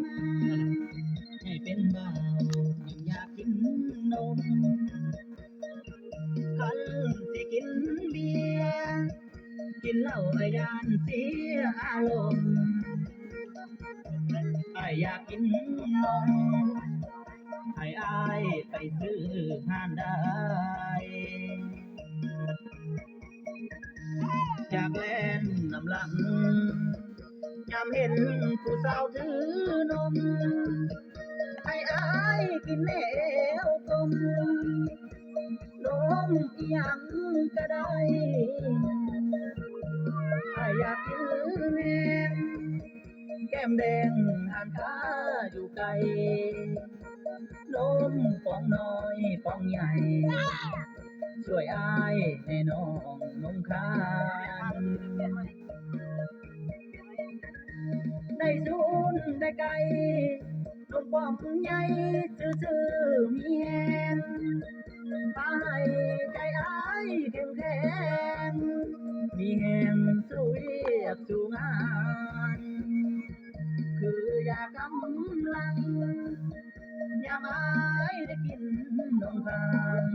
มาให้เป็นบ่าวยังอยากกินนมคันสิกินเบียร์กินเหล้าไอ้ด้านเสียอารมณ์ไอ้อยากกินนมให้อายไปซื้อห้านได้จากแลนน้ำหลังยามเห็นผู้สาวถือนมให้อายกินแนวกลมนมอีหยังก็ได้อายอยากกินแหนมแก้มแดงหางค้าอยู่ไกลนมปองน้อยปองใหญ่ช่วยอายแน่น้องนงคานได้สูนได้ไกลนมปองใหญ่ซื่อๆมีแหงพาให้ใจอายเข้มแข็งมีแหงสู้เรียกสู้งานคืออยากกำลังยามอายได้กินนมทาน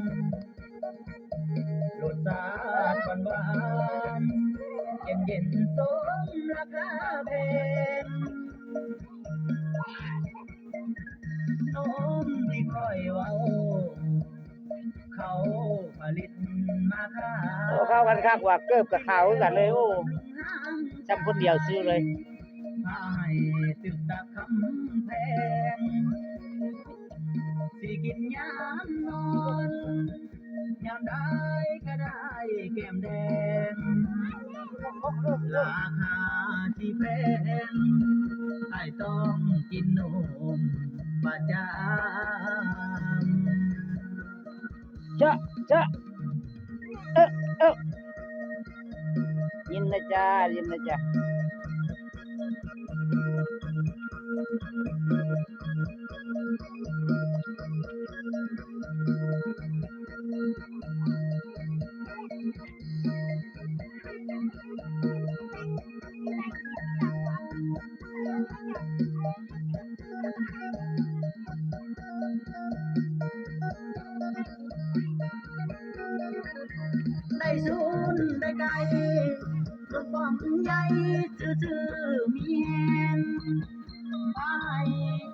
รสชาติหวานๆเย็นๆสมราคาแพงนมที่คอยเว้าเขาผลิตมาขาย โอ้เข้ากันคักว่าเกิบกับขาวกันเลยโอ้จำคนเดียวซื้อเลยให้ตึกตะคำแพงสิกินยามนอนยามได้ก็ได้แก้มแดงราคาที่แพงไอ้ต้องกินนมประจำเจ้าเจ้าเอ๊ะเอ๊ะยินนะจ๊ะยินนะจ๊ะได้สูนได้ไกลรถป้อมใหญ่ซื่อๆมีแหงพาให้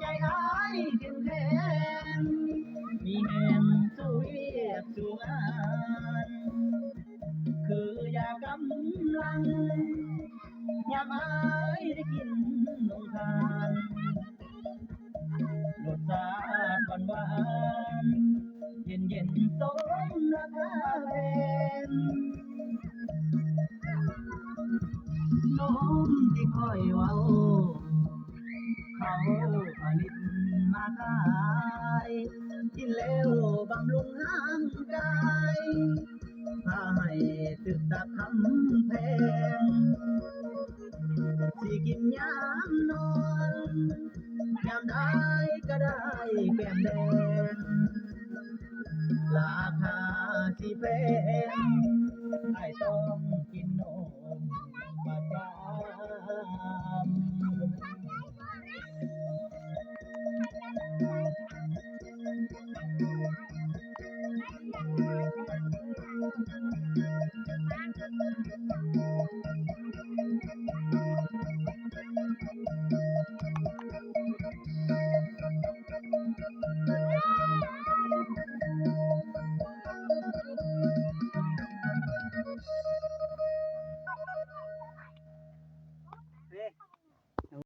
ใจอายเข้มแข็งมีแหงสู้เรียกสู้งานคืออยากกำลังยามอายได้กินนมทานรสชาติหวานๆเย็นๆสมราคาแพงนมที่คอยเว้าเขาผลิตมาขายกินแล้วบำรุงร่างกายพาให้ตึกตะคำแพงสิกินยามนอนยามได้ก็ได้แก้มแดงราคาที่แพงไอ้ต้องกินนม